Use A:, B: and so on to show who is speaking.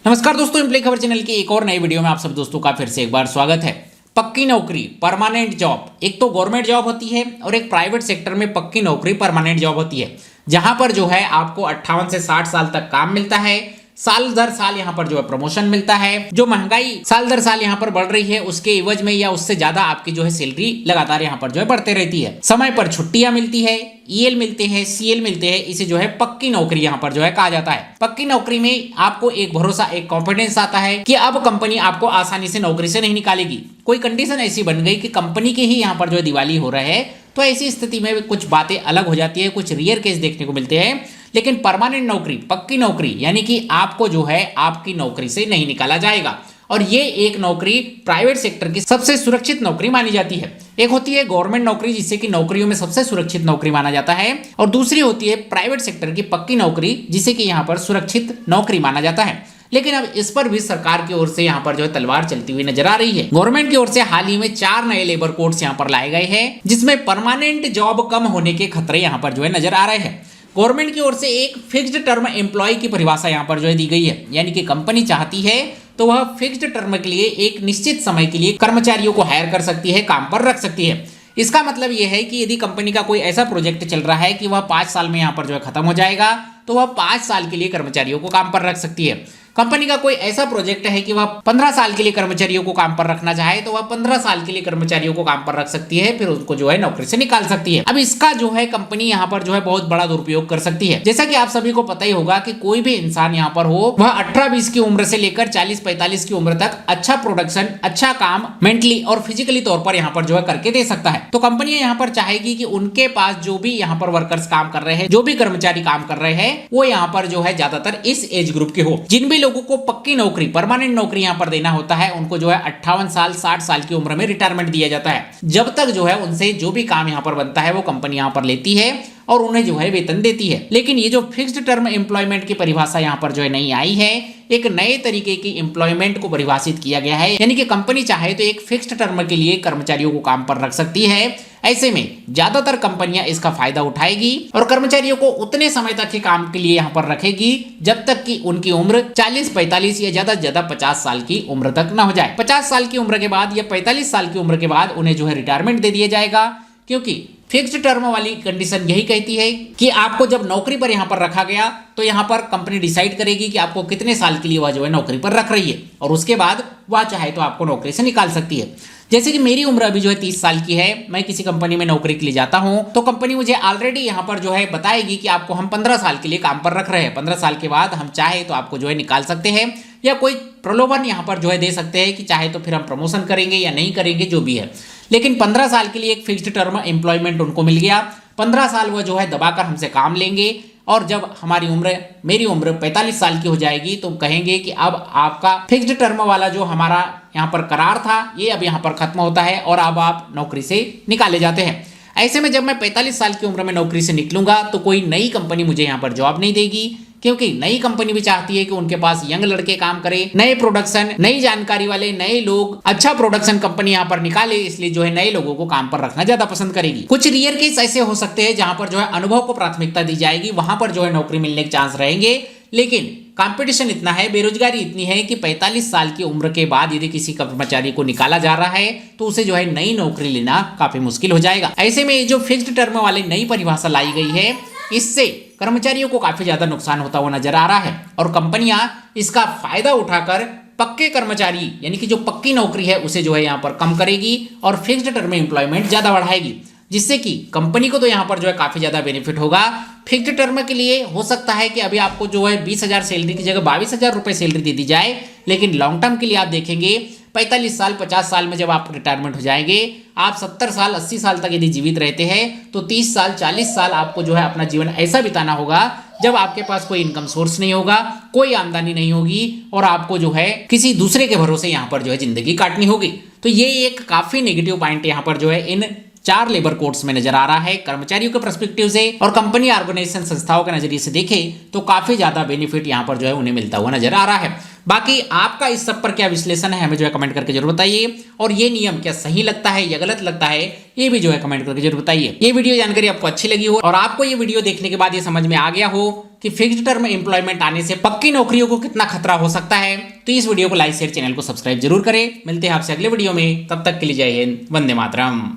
A: नमस्कार दोस्तों, एम्प्लॉय खबर चैनल की एक और नई वीडियो में आप सब दोस्तों का फिर से एक बार स्वागत है। पक्की नौकरी, परमानेंट जॉब, एक तो गवर्नमेंट जॉब होती है और एक प्राइवेट सेक्टर में पक्की नौकरी परमानेंट जॉब होती है, जहां पर जो है आपको 58 से 60 साल तक काम मिलता है। साल दर साल यहाँ पर जो है प्रमोशन मिलता है। जो महंगाई साल दर साल यहाँ पर बढ़ रही है उसके एवज में या उससे ज्यादा आपकी जो है सैलरी लगातार यहाँ पर जो है बढ़ते रहती है। समय पर छुट्टियां मिलती है, ईएल मिलते हैं, सीएल मिलते हैं। इसे जो है पक्की नौकरी यहाँ पर जो है कहा जाता है। पक्की नौकरी में आपको एक भरोसा, एक कॉन्फिडेंस आता है कि अब कंपनी आपको आसानी से नौकरी से नहीं निकालेगी। कोई कंडीशन ऐसी बन गई कि कंपनी के ही यहाँ पर जो है दिवाली हो रहे हैं, तो ऐसी स्थिति में कुछ बातें अलग हो जाती है, कुछ रियर केस देखने को मिलते हैं। लेकिन परमानेंट नौकरी, पक्की नौकरी यानी कि आपको जो है आपकी नौकरी से नहीं निकाला जाएगा। और ये एक नौकरी प्राइवेट सेक्टर की सबसे सुरक्षित नौकरी मानी जाती है। एक होती है गवर्नमेंट नौकरी, जिसे कि नौकरियों में सबसे सुरक्षित नौकरी माना जाता है, और दूसरी होती है प्राइवेट सेक्टर की पक्की नौकरी, जिसे कि यहाँ पर सुरक्षित नौकरी माना जाता है। लेकिन अब इस पर भी सरकार की ओर से यहाँ पर जो है तलवार चलती हुई नजर आ रही है। गवर्नमेंट की ओर से हाल ही में 4 नए लेबर कोड्स यहाँ पर लाए गए हैं, जिसमें परमानेंट जॉब कम होने के खतरे यहाँ पर जो है नजर आ रहे हैं। गवर्नमेंट की ओर से एक फिक्स्ड टर्म एम्प्लॉय की परिभाषा यहाँ पर जो है दी गई है, यानी कि कंपनी चाहती है तो वह फिक्स्ड टर्म के लिए एक निश्चित समय के लिए कर्मचारियों को हायर कर सकती है, काम पर रख सकती है। इसका मतलब यह है कि यदि कंपनी का कोई ऐसा प्रोजेक्ट चल रहा है कि वह 5 साल में यहाँ पर जो है खत्म हो जाएगा, तो वह 5 साल के लिए कर्मचारियों को काम पर रख सकती है। कंपनी का कोई ऐसा प्रोजेक्ट है कि वह 15 साल के लिए कर्मचारियों को काम पर रखना चाहे, तो वह 15 साल के लिए कर्मचारियों को काम पर रख सकती है, फिर उसको जो है नौकरी से निकाल सकती है। अब इसका जो है कंपनी यहाँ पर जो है बहुत बड़ा दुरुपयोग कर सकती है। जैसा कि आप सभी को पता ही होगा कि कोई भी इंसान यहाँ पर हो, वह 18-20 की उम्र से लेकर 40-45 की उम्र तक अच्छा प्रोडक्शन, अच्छा काम मेंटली और फिजिकली तौर पर यहाँ पर जो है करके दे सकता है। तो कंपनियां यहाँ पर चाहेगी कि उनके पास जो भी यहाँ पर वर्कर्स काम कर रहे हैं, जो भी कर्मचारी काम कर रहे हैं, वो यहाँ पर जो है ज्यादातर इस एज ग्रुप के हो। जिन भी लोगों को पक्की नौकरी, परमानेंट नौकरी यहां पर देना होता है, उनको जो है 58 साल 60 साल की उम्र में रिटायरमेंट दिया जाता है। जब तक जो है उनसे जो भी काम यहां पर बनता है वो कंपनी यहां पर लेती है और उन्हें जो है वेतन देती है। लेकिन ये जो फिक्स्ड टर्म एम्प्लॉयमेंट की परिभाषा यहां पर जो है नहीं आई है, एक नए तरीके की एम्प्लॉयमेंट को परिभाषित किया गया है, यानी कि कंपनी चाहे तो एक फिक्स्ड टर्म के लिए कर्मचारियों को काम पर रख सकती है। ऐसे में ज्यादातर कंपनियां इसका फायदा उठाएगी और कर्मचारियों को उतने समय तक के काम के लिए यहां पर रखेगी जब तक कि उनकी उम्र 40-45 या ज्यादा से ज्यादा 50 साल की उम्र तक ना हो जाए। 50 साल की उम्र के बाद या 45 साल की उम्र के बाद उन्हें जो है रिटायरमेंट दे दिया जाएगा, क्योंकि फिक्स्ड टर्म वाली कंडीशन यही कहती है कि आपको जब नौकरी पर यहां पर रखा गया तो यहां पर कंपनी डिसाइड करेगी कि आपको कितने साल के लिए वह जो है नौकरी पर रख रही है, और उसके बाद वह चाहे तो आपको नौकरी से निकाल सकती है। जैसे कि मेरी उम्र अभी जो है 30 साल की है, मैं किसी कंपनी में नौकरी के लिए जाता हूं, तो कंपनी मुझे ऑलरेडी यहां पर जो है बताएगी कि आपको हम 15 साल के लिए काम पर रख रहे हैं, 15 साल के बाद हम चाहे तो आपको जो है निकाल सकते हैं, या कोई प्रलोभन यहां पर जो है दे सकते हैं कि चाहे तो फिर हम प्रमोशन करेंगे या नहीं करेंगे, जो भी है। लेकिन 15 साल के लिए एक फिक्स्ड टर्म एम्प्लॉयमेंट उनको मिल गया। 15 साल वो जो है दबाकर हमसे काम लेंगे, और जब हमारी उम्र, मेरी उम्र 45 साल की हो जाएगी, तो कहेंगे कि अब आपका फिक्स्ड टर्म वाला जो हमारा यहाँ पर करार था, ये अब यहाँ पर खत्म होता है और अब आप नौकरी से निकाले जाते हैं। ऐसे में जब मैं 45 साल की उम्र में नौकरी से निकलूंगा तो कोई नई कंपनी मुझे यहाँ पर जॉब नहीं देगी, क्योंकि नई कंपनी भी चाहती है कि उनके पास यंग लड़के काम करें, नए प्रोडक्शन, नई जानकारी वाले नए लोग, अच्छा प्रोडक्शन कंपनी यहाँ पर निकाले, इसलिए जो है नए लोगों को काम पर रखना ज्यादा पसंद करेगी। कुछ रियर केस ऐसे हो सकते हैं जहां पर जो है अनुभव को प्राथमिकता दी जाएगी, वहां पर जो है नौकरी मिलने के चांस रहेंगे। लेकिन कंपटीशन इतना है, बेरोजगारी इतनी है कि 45 साल की उम्र के बाद यदि किसी कर्मचारी को निकाला जा रहा है तो उसे जो है नई नौकरी लेना काफी मुश्किल हो जाएगा। ऐसे में जो फिक्स्ड टर्म वाली नई परिभाषा लाई गई है, इससे कर्मचारियों को काफी ज्यादा नुकसान होता हुआ नजर आ रहा है, और कंपनियां इसका फायदा उठाकर पक्के कर्मचारी यानी कि जो पक्की नौकरी है उसे जो है यहाँ पर कम करेगी और फिक्स्ड टर्म एम्प्लॉयमेंट ज्यादा बढ़ाएगी, जिससे कि कंपनी को तो यहाँ पर जो है काफी ज्यादा बेनिफिट होगा। फिक्स्ड टर्म के लिए हो सकता है कि अभी आपको जो है 20,000 सैलरी की जगह 22,000 रुपए सैलरी दे दी जाए, लेकिन लॉन्ग टर्म के लिए आप देखेंगे 45 साल 50 साल में जब आप रिटायरमेंट हो जाएंगे, आप 70 साल 80 साल तक यदि जीवित रहते हैं, तो 30 साल 40 साल आपको जो है अपना जीवन ऐसा बिताना होगा जब आपके पास कोई इनकम सोर्स नहीं होगा, कोई आमदनी नहीं होगी, और आपको जो है किसी दूसरे के भरोसे यहाँ पर जो है जिंदगी काटनी होगी। तो ये एक काफी नेगेटिव पॉइंट यहाँ पर जो है इन 4 लेबर कोड्स में नजर आ रहा है। कर्मचारियों के पर्सपेक्टिव से और कंपनी ऑर्गेनाइजेशन संस्थाओं के नजरिए से देखें तो काफी ज्यादा बेनिफिट यहाँ पर जो है उन्हें मिलता हुआ नजर आ रहा है। बाकी आपका इस सब पर क्या विश्लेषण है, हमें जो है कमेंट करके जरूर बताइए, और ये नियम क्या सही लगता है या गलत लगता है, ये भी जो है कमेंट करके जरूर बताइए। ये वीडियो जानकारी आपको अच्छी लगी हो और आपको ये वीडियो देखने के बाद ये समझ में आ गया हो कि फिक्स्ड टर्म एम्प्लॉयमेंट आने से पक्की नौकरियों को कितना खतरा हो सकता है। तो इस वीडियो को लाइक शेयर, चैनल को सब्सक्राइब जरूर करें। मिलते हैं आपसे अगले वीडियो में, तब तक के लिए जय हिंद, वंदे मातरम।